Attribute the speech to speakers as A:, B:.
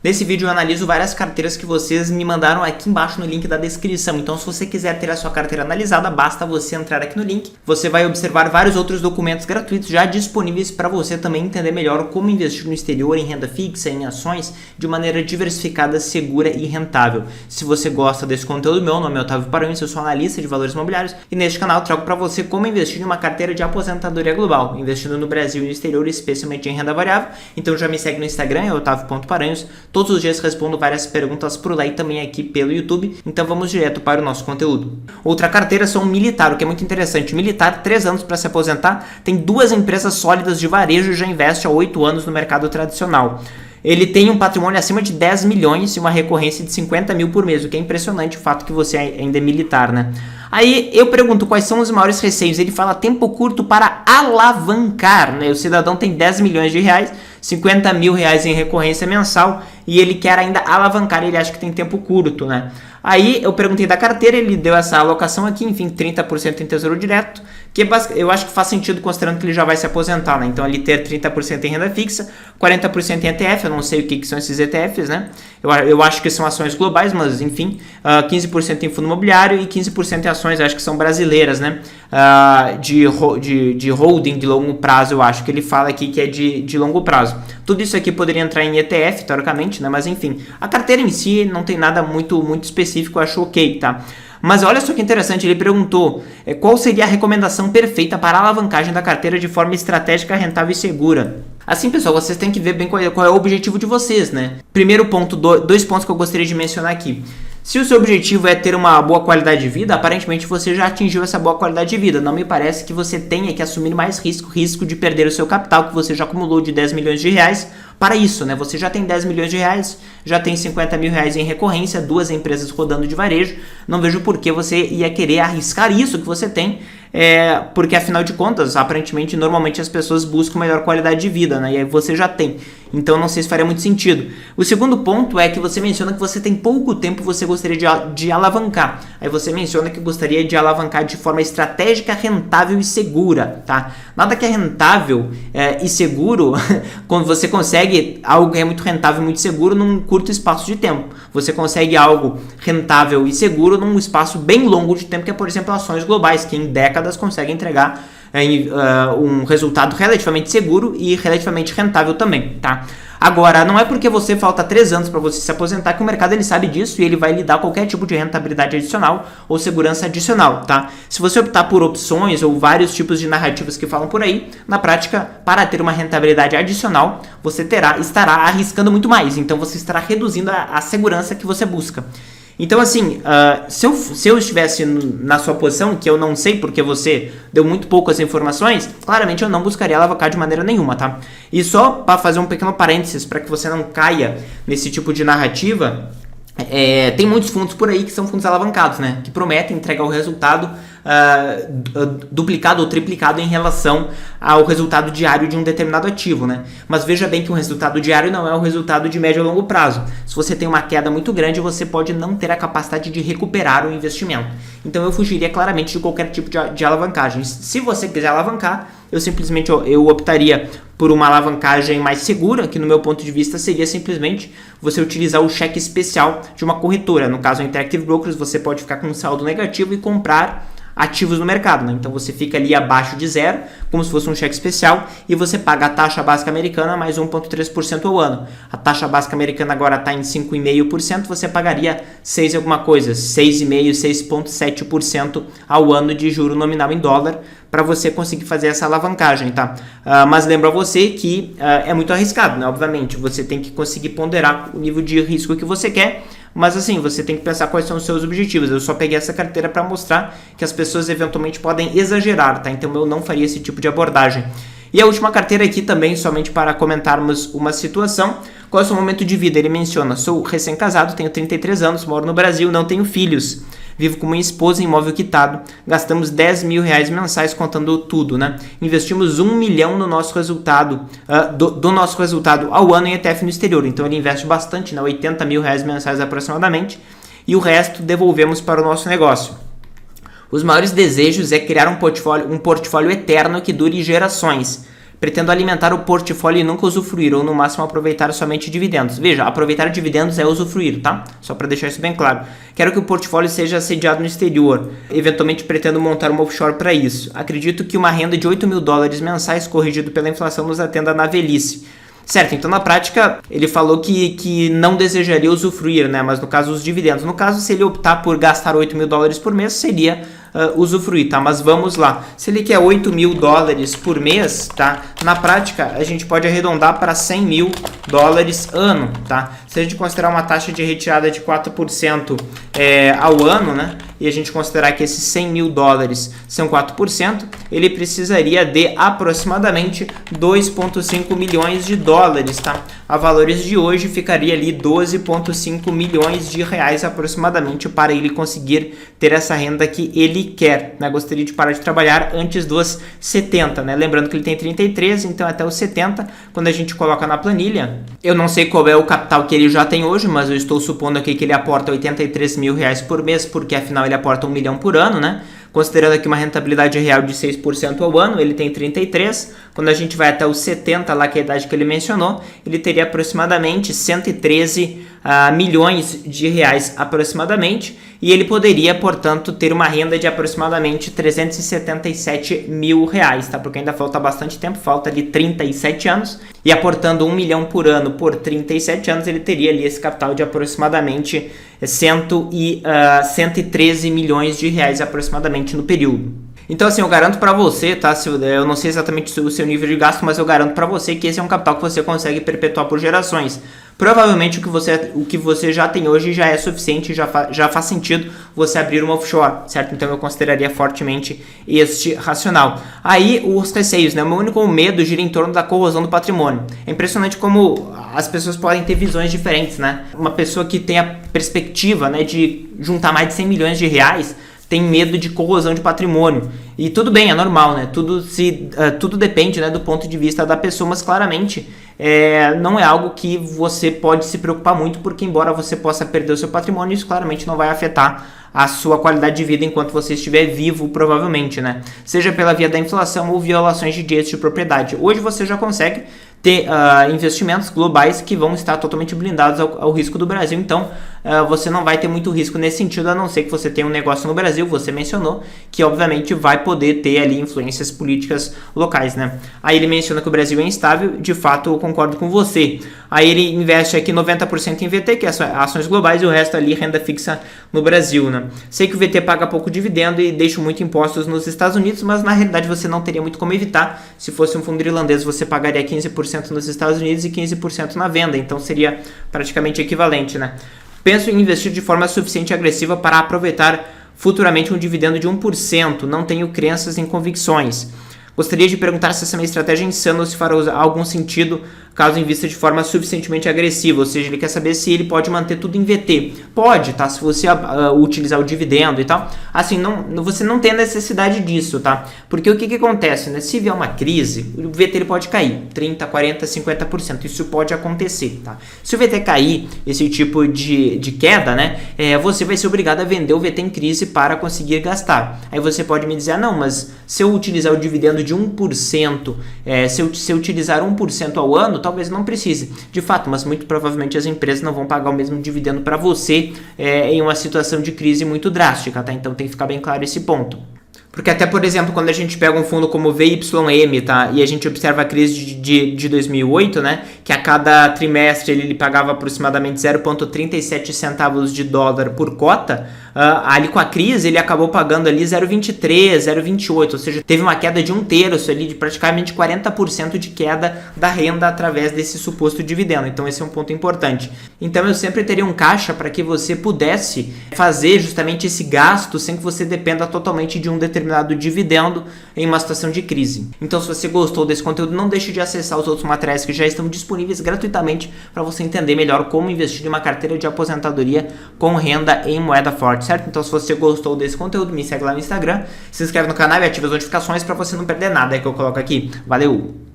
A: Nesse vídeo eu analiso várias carteiras que vocês me mandaram aqui embaixo no link da descrição. Então, se você quiser ter a sua carteira analisada, basta você entrar aqui no link. Você vai observar vários outros documentos gratuitos já disponíveis para você também entender melhor como investir no exterior, em renda fixa, em ações, de maneira diversificada, segura e rentável. Se você gosta desse conteúdo, meu nome é Otávio Paranhos, eu sou analista de valores imobiliários e neste canal eu trago para você como investir em uma carteira de aposentadoria global, investindo no Brasil e no exterior, especialmente em renda variável. Então já me segue no Instagram, é otavio.paranhos. Todos os dias respondo várias perguntas por lá e também aqui pelo YouTube. Então vamos direto para o nosso conteúdo. Outra carteira são militar, o que é muito interessante. Militar, 3 anos para se aposentar, tem 2 empresas sólidas de varejo e já investe há 8 anos no mercado tradicional. Ele tem um patrimônio acima de 10 milhões e uma recorrência de 50 mil por mês, o que é impressionante o fato que você ainda é militar, né? Aí eu pergunto quais são os maiores receios. Ele fala tempo curto para alavancar, né? O cidadão tem 10 milhões de reais, 50 mil reais em recorrência mensal e ele quer ainda alavancar, ele acha que tem tempo curto, né? Aí eu perguntei da carteira, ele deu essa alocação aqui, enfim, 30% em tesouro direto, que eu acho que faz sentido considerando que ele já vai se aposentar, né? Então ele ter 30% em renda fixa, 40% em ETF, eu não sei o que são esses ETFs, né? Eu acho que são ações globais, mas enfim, 15% em fundo imobiliário e 15% em ações, acho que são brasileiras, né? De holding de longo prazo, eu acho que ele fala aqui que é de longo prazo. Tudo isso aqui poderia entrar em ETF, teoricamente, né? Mas enfim, a carteira em si não tem nada muito específico, eu acho ok, tá? Mas olha só que interessante, ele perguntou qual seria a recomendação perfeita para a alavancagem da carteira de forma estratégica, rentável e segura. Assim, pessoal, vocês têm que ver bem qual é o objetivo de vocês, né? Primeiro ponto, 2 pontos que eu gostaria de mencionar aqui. Se o seu objetivo é ter uma boa qualidade de vida, aparentemente você já atingiu essa boa qualidade de vida. Não me parece que você tenha que assumir mais risco de perder o seu capital, que você já acumulou de 10 milhões de reais para isso, né? Você já tem 10 milhões de reais, já tem 50 mil reais em recorrência, 2 empresas rodando de varejo. Não vejo por que você ia querer arriscar isso que você tem, porque afinal de contas, aparentemente, normalmente as pessoas buscam melhor qualidade de vida, né? E aí você já tem. Então não sei se faria muito sentido. O segundo ponto é que você menciona que você tem pouco tempo e você gostaria de alavancar. Aí você menciona que gostaria de alavancar de forma estratégica, rentável e segura, tá? Nada que é rentável e seguro quando você consegue algo que é muito rentável e muito seguro num curto espaço de tempo. Você consegue algo rentável e seguro num espaço bem longo de tempo, que é, por exemplo, ações globais, que em décadas conseguem entregar um resultado relativamente seguro e relativamente rentável também, tá? Agora, não é porque você falta 3 anos para você se aposentar que o mercado ele sabe disso e ele vai lhe dar qualquer tipo de rentabilidade adicional ou segurança adicional, tá? Se você optar por opções ou vários tipos de narrativas que falam por aí, na prática, para ter uma rentabilidade adicional, você estará arriscando muito mais, então você estará reduzindo a segurança que você busca. Então, assim, se eu estivesse na sua posição, que eu não sei porque você deu muito poucas informações, claramente eu não buscaria alavancar de maneira nenhuma, tá? E só para fazer um pequeno parênteses, para que você não caia nesse tipo de narrativa, tem muitos fundos por aí que são fundos alavancados, né? Que prometem entregar o resultado duplicado ou triplicado em relação ao resultado diário de um determinado ativo, né? Mas veja bem que o resultado diário não é o resultado de médio a longo prazo. Se você tem uma queda muito grande, você pode não ter a capacidade de recuperar o investimento. Então eu fugiria claramente de qualquer tipo de alavancagem. Se você quiser alavancar, eu optaria por uma alavancagem mais segura, que no meu ponto de vista seria simplesmente você utilizar o cheque especial de uma corretora. No caso, a Interactive Brokers, você pode ficar com um saldo negativo e comprar ativos no mercado, né? Então você fica ali abaixo de zero, como se fosse um cheque especial, e você paga a taxa básica americana mais 1,3% ao ano. A taxa básica americana agora está em 5,5%, você pagaria 6 alguma coisa, 6,5%, 6,7% ao ano de juro nominal em dólar, para você conseguir fazer essa alavancagem, tá? Mas lembro a você que é muito arriscado, né? Obviamente, você tem que conseguir ponderar o nível de risco que você quer, mas assim, você tem que pensar quais são os seus objetivos. Eu só peguei essa carteira para mostrar que as pessoas eventualmente podem exagerar, tá? Então eu não faria esse tipo de abordagem. E a última carteira aqui também, somente para comentarmos uma situação. Qual é o seu momento de vida? Ele menciona, sou recém-casado, tenho 33 anos, moro no Brasil, não tenho filhos. Vivo com minha esposa em imóvel quitado. Gastamos 10 mil reais mensais contando tudo, né? Investimos 1 milhão no nosso resultado, do nosso resultado ao ano em ETF no exterior. Então ele investe bastante, né? 80 mil reais mensais aproximadamente. E o resto devolvemos para o nosso negócio. Os maiores desejos é criar um portfólio eterno que dure gerações. Pretendo alimentar o portfólio e nunca usufruir, ou no máximo aproveitar somente dividendos. Veja, aproveitar dividendos é usufruir, tá? Só para deixar isso bem claro. Quero que o portfólio seja sediado no exterior. Eventualmente pretendo montar uma offshore para isso. Acredito que uma renda de $8.000 mensais, corrigido pela inflação, nos atenda na velhice. Certo, então na prática ele falou que não desejaria usufruir, né? Mas no caso os dividendos. No caso, se ele optar por gastar $8.000 por mês, seria usufruir, tá? Mas vamos lá. Se ele quer $8.000 por mês, tá? Na prática, a gente pode arredondar para $100.000 ano, tá? Se a gente considerar uma taxa de retirada de 4% ao ano, né? E a gente considerar que esses $100.000 são 4%, ele precisaria de aproximadamente $2,5 milhões, tá? A valores de hoje ficaria ali $12,5 milhões aproximadamente para ele conseguir ter essa renda que ele quer, né? Gostaria de parar de trabalhar antes dos 70, né? Lembrando que ele tem 33, então até os 70, quando a gente coloca na planilha, eu não sei qual é o capital que ele já tem hoje, mas eu estou supondo aqui que ele aporta R$83 mil por mês, porque afinal ele aporta 1 milhão por ano, né? Considerando aqui uma rentabilidade real de 6% ao ano, ele tem 33. Quando a gente vai até os 70, lá que é a idade que ele mencionou, ele teria aproximadamente 113 milhões de reais aproximadamente, e ele poderia, portanto, ter uma renda de aproximadamente 377 mil reais, tá? Porque ainda falta bastante tempo, falta ali 37 anos, e aportando 1 milhão por ano por 37 anos, ele teria ali esse capital de aproximadamente 113 milhões de reais aproximadamente no período. Então, assim, eu garanto pra você, tá? Eu não sei exatamente o seu nível de gasto, mas eu garanto pra você que esse é um capital que você consegue perpetuar por gerações. Provavelmente o que você já tem hoje já é suficiente, já faz sentido você abrir uma offshore, certo? Então eu consideraria fortemente este racional. Aí os receios, né? O meu único medo gira em torno da corrosão do patrimônio. É impressionante como as pessoas podem ter visões diferentes, né? Uma pessoa que tem a perspectiva, né, de juntar mais de 100 milhões de reais tem medo de corrosão de patrimônio. E tudo bem, é normal, né? Tudo depende, né, do ponto de vista da pessoa, mas claramente não é algo que você pode se preocupar muito, porque embora você possa perder o seu patrimônio, isso claramente não vai afetar a sua qualidade de vida enquanto você estiver vivo, provavelmente, né? Seja pela via da inflação ou violações de direitos de propriedade. Hoje você já consegue ter investimentos globais que vão estar totalmente blindados ao risco do Brasil, então você não vai ter muito risco nesse sentido, a não ser que você tenha um negócio no Brasil. Você mencionou que obviamente vai poder ter ali influências políticas locais, né? Aí ele menciona que o Brasil é instável, de fato eu concordo com você. Aí ele investe aqui 90% em VT, que é ações globais, e o resto ali renda fixa no Brasil, né? Sei que o VT paga pouco dividendo e deixa muito impostos nos Estados Unidos, mas na realidade você não teria muito como evitar. Se fosse um fundo irlandês, você pagaria 15% nos Estados Unidos e 15% na venda, então seria praticamente equivalente, né? Penso em investir de forma suficiente e agressiva para aproveitar futuramente um dividendo de 1%. Não tenho crenças em convicções. Gostaria de perguntar se essa minha estratégia é insana ou se fará algum sentido caso invista de forma suficientemente agressiva, ou seja, ele quer saber se ele pode manter tudo em VT. Pode, tá? Se você utilizar o dividendo e tal, assim, você não tem a necessidade disso, tá? Porque o que acontece, né? Se vier uma crise, o VT ele pode cair 30%, 40%, 50%, isso pode acontecer, tá? Se o VT cair, esse tipo de queda, né? Você vai ser obrigado a vender o VT em crise para conseguir gastar. Aí você pode me dizer, não, mas se eu utilizar o dividendo de 1%, se eu utilizar 1% ao ano, talvez não precise. De fato, mas muito provavelmente as empresas não vão pagar o mesmo dividendo para você em uma situação de crise muito drástica, tá? Então tem que ficar bem claro esse ponto. Porque até, por exemplo, quando a gente pega um fundo como o VYM, tá? E a gente observa a crise de 2008, né? Que a cada trimestre ele pagava aproximadamente 0,37 centavos de dólar por cota. Ali com a crise ele acabou pagando ali 0,23, 0,28, ou seja, teve uma queda de 1/3 ali, de praticamente 40% de queda da renda através desse suposto dividendo. Então esse é um ponto importante. Então eu sempre teria um caixa para que você pudesse fazer justamente esse gasto sem que você dependa totalmente de um determinado dividendo em uma situação de crise. Então se você gostou desse conteúdo, não deixe de acessar os outros materiais que já estão disponíveis gratuitamente para você entender melhor como investir em uma carteira de aposentadoria com renda em moeda forte, certo? Então se você gostou desse conteúdo, me segue lá no Instagram, se inscreve no canal e ativa as notificações para você não perder nada que eu coloco aqui. Valeu!